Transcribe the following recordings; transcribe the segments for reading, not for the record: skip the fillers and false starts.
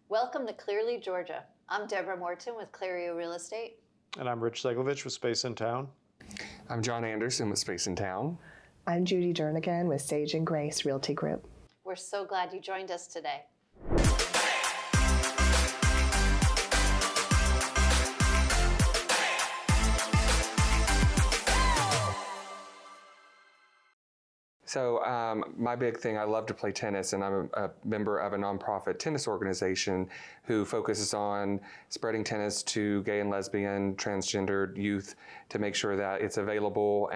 Welcome to Clearly, Georgia. I'm Deborah Morton with Clario Real Estate. And I'm Rich Seglovich with Space in Town. I'm John Anderson with Space in Town. I'm Judy Jernigan with Sage and Grace Realty Group. We're so glad you joined us today. So my big thing, I love to play tennis, and I'm a member of a nonprofit tennis organization who focuses on spreading tennis to gay and lesbian, transgendered youth to make sure that it's available,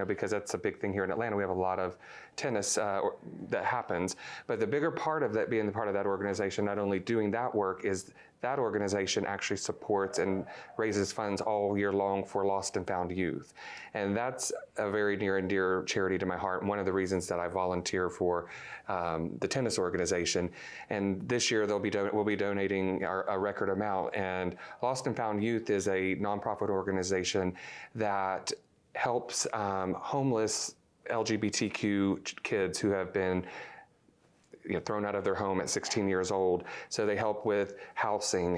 because that's a big thing here in Atlanta. We have a lot of tennis that happens. But the bigger part of that, being the part of that organization, not only doing that work, is that organization actually supports and raises funds all year long for lost and found youth. And that's a very near and dear charity to my heart. One of the reasons that I volunteer for the tennis organization. And this year we'll be donating a record amount. And Lost and Found Youth is a nonprofit organization that helps homeless LGBTQ kids who have been thrown out of their home at 16 years old. So they help with housing.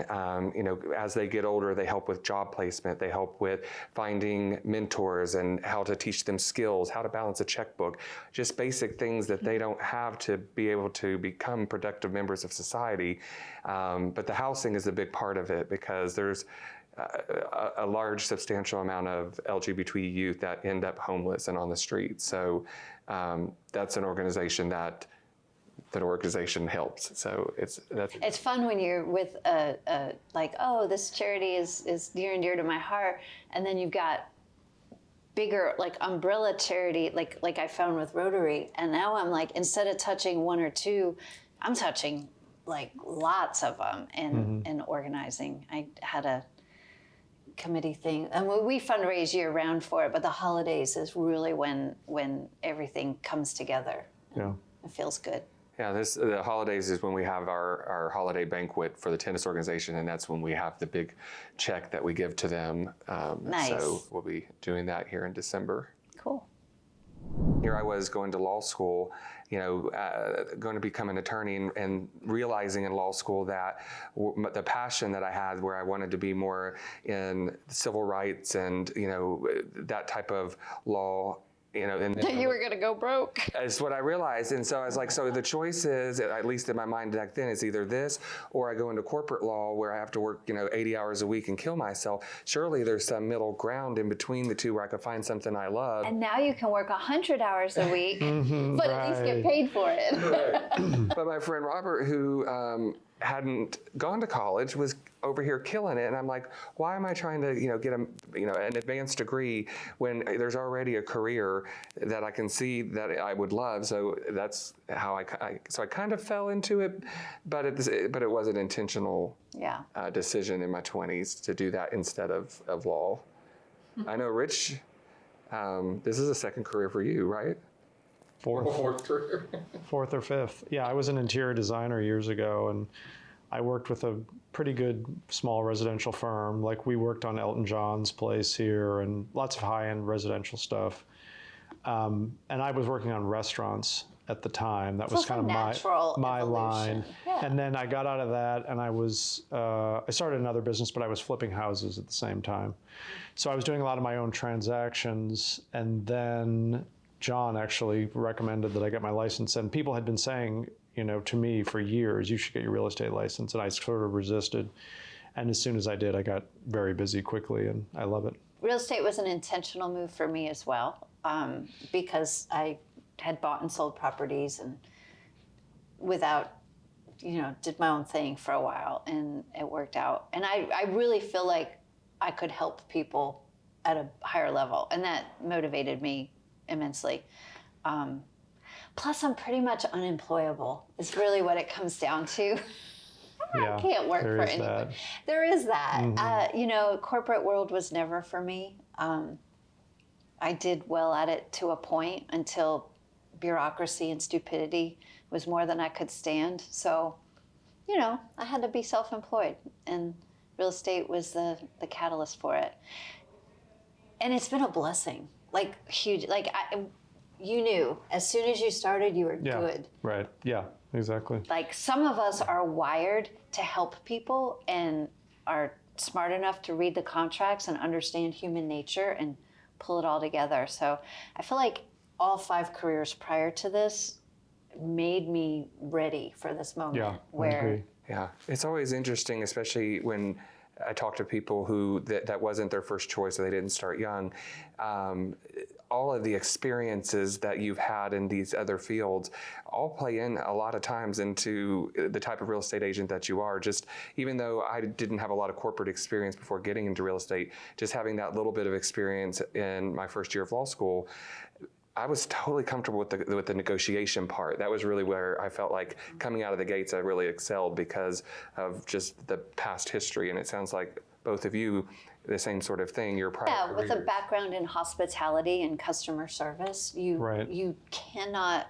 As they get older, they help with job placement. They help with finding mentors and how to teach them skills, how to balance a checkbook, just basic things that they don't have to be able to become productive members of society. But the housing is a big part of it because there's a large, substantial amount of LGBT youth that end up homeless and on the street. So that's an organization that organization helps. So it's fun when you're with this charity is near and dear to my heart, and then you've got bigger umbrella charity like I found with Rotary, and now I'm instead of touching one or two, I'm touching lots of them and organizing. I had a committee thing, and we fundraise year round for it, but the holidays is really when everything comes together. Yeah, it feels good. Yeah, the holidays is when we have our holiday banquet for the tennis organization, and that's when we have the big check that we give to them. Nice. So we'll be doing that here in December. Cool. Here I was going to law school, going to become an attorney, and realizing in law school that the passion that I had, where I wanted to be more in civil rights and that type of law. That you were going to go broke. That's what I realized. And so I was like, so the choice is, at least in my mind back then, is either this or I go into corporate law where I have to work, 80 hours a week and kill myself. Surely there's some middle ground in between the two where I could find something I love. And now you can work 100 hours a week, but at least get paid for it. Right. But my friend Robert, who hadn't gone to college, was over here killing it, and I'm like, why am I trying to get an advanced degree when there's already a career that I can see that I would love? So that's how I kind of fell into it, but it was an intentional decision in my 20s to do that instead of law. I know, Rich, this is a second career for you, right? Fourth career. Fourth or fifth. Yeah, I was an interior designer years ago, and I worked with a pretty good small residential firm. We worked on Elton John's place here and lots of high-end residential stuff. And I was working on restaurants at the time. That was kind of my line. Yeah. And then I got out of that, and I started another business, but I was flipping houses at the same time. So I was doing a lot of my own transactions, and then John actually recommended that I get my license, and people had been saying, to me for years, you should get your real estate license, and I sort of resisted. And as soon as I did, I got very busy quickly, and I love it. Real estate was an intentional move for me as well, because I had bought and sold properties and without, did my own thing for a while, and it worked out. And I really feel like I could help people at a higher level, and that motivated me immensely. Plus, I'm pretty much unemployable. Is really what it comes down to. I can't work for anyone. There is that. Mm-hmm. Corporate world was never for me. I did well at it to a point until bureaucracy and stupidity was more than I could stand. So, I had to be self-employed, and real estate was the catalyst for it. And it's been a blessing. Huge. You knew as soon as you started, you were good. Right. Yeah. exactly. Like some of us are wired to help people and are smart enough to read the contracts and understand human nature and pull it all together. So I feel like all 5 careers prior to this made me ready for this moment Yeah, I where agree. Yeah, it's always interesting, especially when I talk to people who that wasn't their first choice or they didn't start young. All of the experiences that you've had in these other fields all play in a lot of times into the type of real estate agent that you are. Just even though I didn't have a lot of corporate experience before getting into real estate, just having that little bit of experience in my first year of law school, I was totally comfortable with the negotiation part. That was really where I felt like coming out of the gates, I really excelled because of just the past history. And it sounds like both of you, the same sort of thing. Your prior with a careers. background in hospitality and customer service, you cannot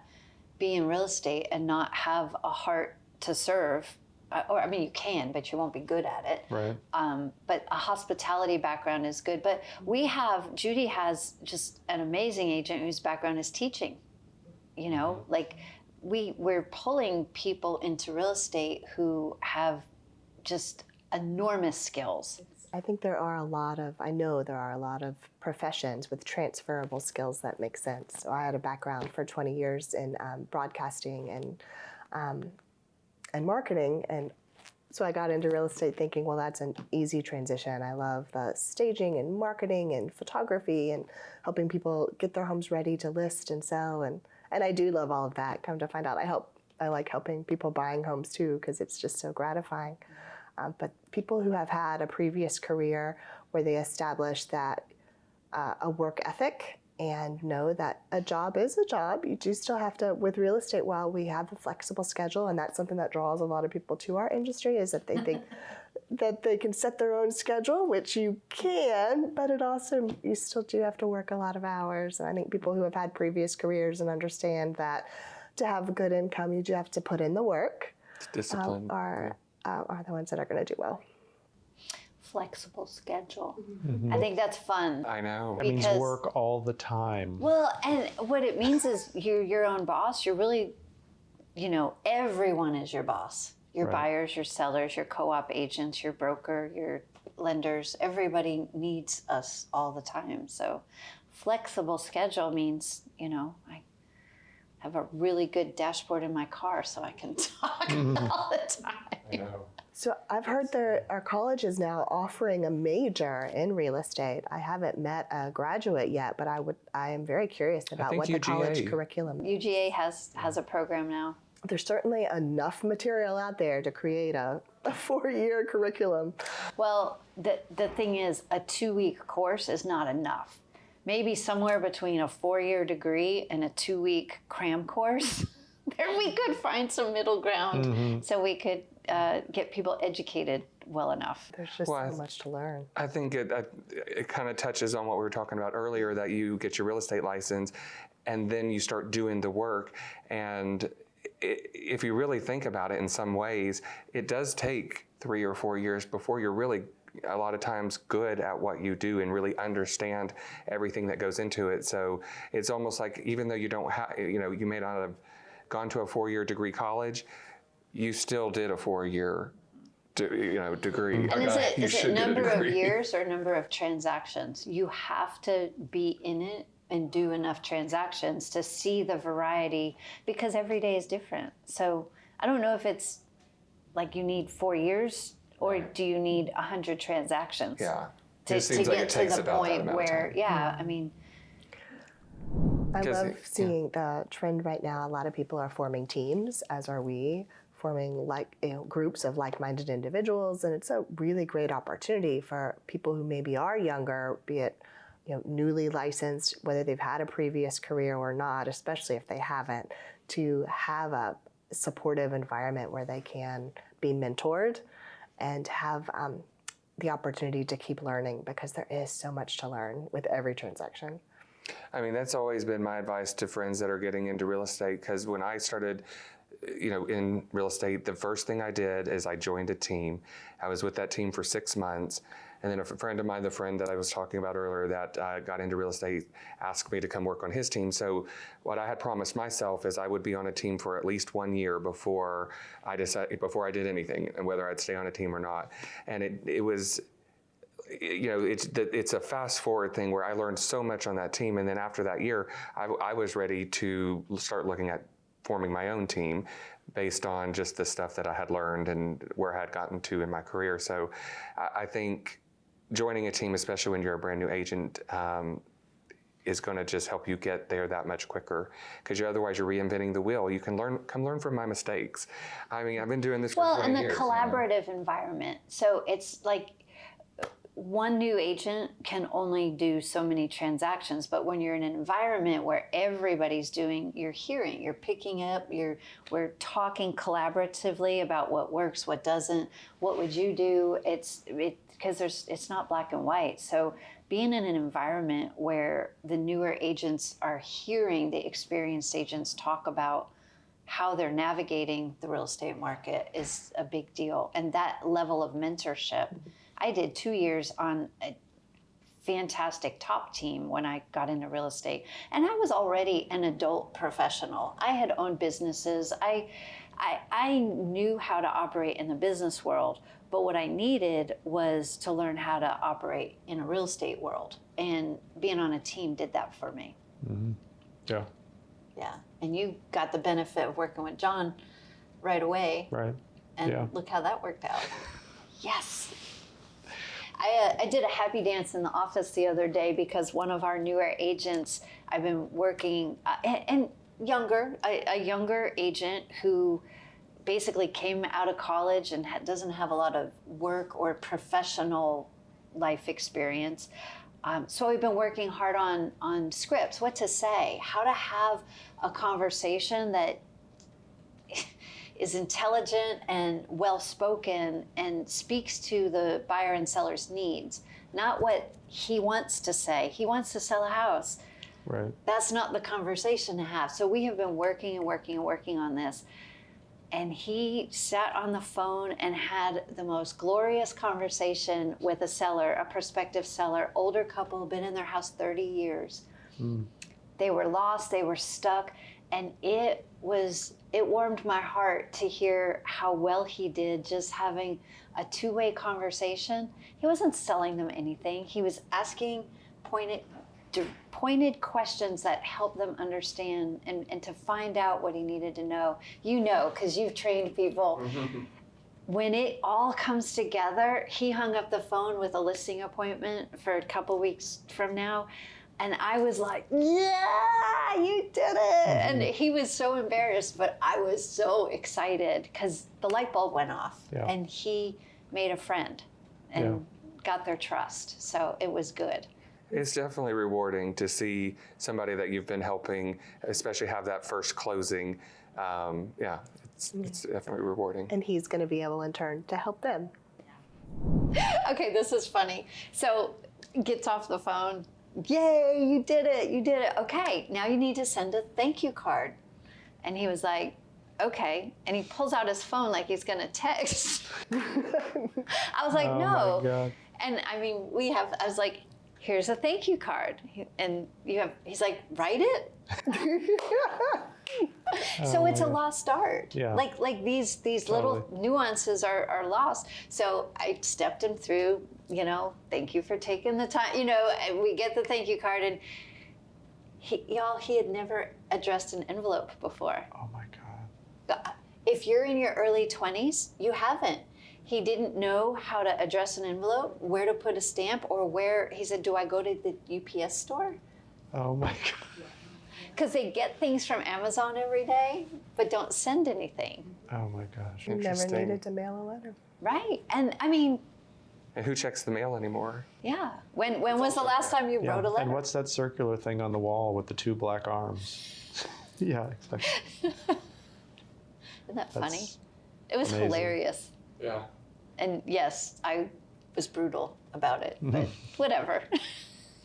be in real estate and not have a heart to serve. Or I mean, you can, but you won't be good at it. Right. But a hospitality background is good. But Judy has just an amazing agent whose background is teaching. You know, like we're pulling people into real estate who have just enormous skills. I think I know there are a lot of professions with transferable skills that make sense. So I had a background for 20 years in broadcasting and marketing, and so I got into real estate thinking, well, that's an easy transition. I love the staging and marketing and photography and helping people get their homes ready to list and sell, and I do love all of that. Come to find out, I like helping people buying homes too, because it's just so gratifying. But people who have had a previous career where they establish that a work ethic and know that a job is a job, you do still have to, with real estate, while we have a flexible schedule, and that's something that draws a lot of people to our industry, is that they think that they can set their own schedule, which you can, but it also, you still do have to work a lot of hours. And I think people who have had previous careers and understand that to have a good income, you do have to put in the work. Discipline. Are the ones that are going to do well. Flexible schedule. I think that's fun. I know. That means Because- work all the time. Well, and what it means is you're your own boss. You're really, everyone is your boss. Your Right. buyers, your sellers, your co-op agents, your broker, your lenders. Everybody needs us all the time. So flexible schedule means, I have a really good dashboard in my car so I can talk all the time. I know. So I've heard our college is now offering a major in real estate. I haven't met a graduate yet, but I am very curious about think what the college UGA. curriculum. UGA has a program now. There's certainly enough material out there to create a 4-year curriculum. Well, the thing is, a 2-week course is not enough. Maybe somewhere between a 4-year degree and a 2-week cram course, there we could find some middle ground so we could get people educated well enough. There's just so much to learn. I think it kind of touches on what we were talking about earlier, that you get your real estate license and then you start doing the work. And if you really think about it in some ways, it does take 3 or 4 years before you're really a lot of times good at what you do and really understand everything that goes into it. So it's almost like, even though you don't have, you may not have gone to a 4-year degree college, you still did a 4-year degree. And is it number of years or number of transactions? You have to be in it and do enough transactions to see the variety, because every day is different. So I don't know if it's like you need 4 years or do you need 100 transactions Yeah. to It seems like get it to takes the about that point amount of where, time. I mean, I Because love seeing the trend right now. A lot of people are forming teams, as are we, forming groups of like-minded individuals, and it's a really great opportunity for people who maybe are younger, be it newly licensed, whether they've had a previous career or not, especially if they haven't, to have a supportive environment where they can be mentored and have the opportunity to keep learning, because there is so much to learn with every transaction. I mean, that's always been my advice to friends that are getting into real estate, because when I started in real estate, the first thing I did is I joined a team. I was with that team for 6 months. And then a friend of mine, the friend that I was talking about earlier that got into real estate, asked me to come work on his team. So what I had promised myself is I would be on a team for at least 1 year before I did anything, and whether I'd stay on a team or not. And it was, it's a fast forward thing where I learned so much on that team. And then after that year, I was ready to start looking at forming my own team based on just the stuff that I had learned and where I had gotten to in my career. So I think joining a team, especially when you're a brand new agent, is going to just help you get there that much quicker, because otherwise you're reinventing the wheel. You can come learn from my mistakes. I mean, I've been doing this for 20 years. And the collaborative environment. So it's like one new agent can only do so many transactions, but when you're in an environment where everybody's doing, you're hearing, you're picking up, we're talking collaboratively about what works, what doesn't, what would you do? Because it's not black and white. So being in an environment where the newer agents are hearing the experienced agents talk about how they're navigating the real estate market is a big deal. And that level of mentorship, I did 2 years on a fantastic top team when I got into real estate. And I was already an adult professional. I had owned businesses. I knew how to operate in the business world, but what I needed was to learn how to operate in a real estate world. And being on a team did that for me. Mm-hmm. Yeah. Yeah. And you got the benefit of working with John right away. Right. And look how that worked out. Yes. I did a happy dance in the office the other day because one of our newer agents, I've been working, a younger agent who basically came out of college and doesn't have a lot of work or professional life experience. So we've been working hard on scripts, what to say, how to have a conversation that is intelligent and well-spoken and speaks to the buyer and seller's needs, not what he wants to say. He wants to sell a house. Right. That's not the conversation to have. So we have been working and working and working on this. And he sat on the phone and had the most glorious conversation with a seller, a prospective seller, older couple, been in their house 30 years. Mm. They were lost, they were stuck, and it warmed my heart to hear how well he did just having a two-way conversation. He wasn't selling them anything. He was asking pointed questions that helped them understand and to find out what he needed to know. You know, because you've trained people. When it all comes together, he hung up the phone with a listing appointment for a couple weeks from now. And I was like, yeah, you did it. And he was so embarrassed, but I was so excited because the light bulb went off and he made a friend and got their trust. So it was good. It's definitely rewarding to see somebody that you've been helping, especially have that first closing. It's definitely rewarding. And he's going to be able in turn to help them. Okay, this is funny. So gets off the phone. Yay, you did it. Okay, now you need to send a thank you card. And he was like, okay. And he pulls out his phone like he's going to text. I was like, no. My God. And I mean, I was like, here's a thank you card. And he's like, write it? So it's a lost art. Yeah. Like these little nuances are lost. So I stepped him through, thank you for taking the time, and we get the thank you card. And he had never addressed an envelope before. Oh my God. If you're in your early 20s, you haven't. He didn't know how to address an envelope, where to put a stamp, or he said, do I go to the UPS store? Oh my God. Because they get things from Amazon every day, but don't send anything. Oh my gosh. You never needed to mail a letter. Right. And I mean. And who checks the mail anymore? Yeah. When was the last time you wrote a letter? And what's that circular thing on the wall with the two black arms? Yeah, exactly. Isn't that funny? It was amazing. Hilarious. Yeah. And yes, I was brutal about it, but whatever.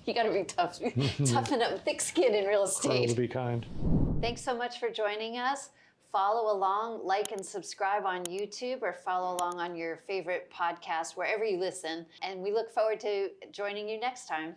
You got to be toughen up, thick skin in real estate. To be kind. Thanks so much for joining us. follow along, like and subscribe on YouTube, or follow along on your favorite podcast, wherever you listen. And we look forward to joining you next time.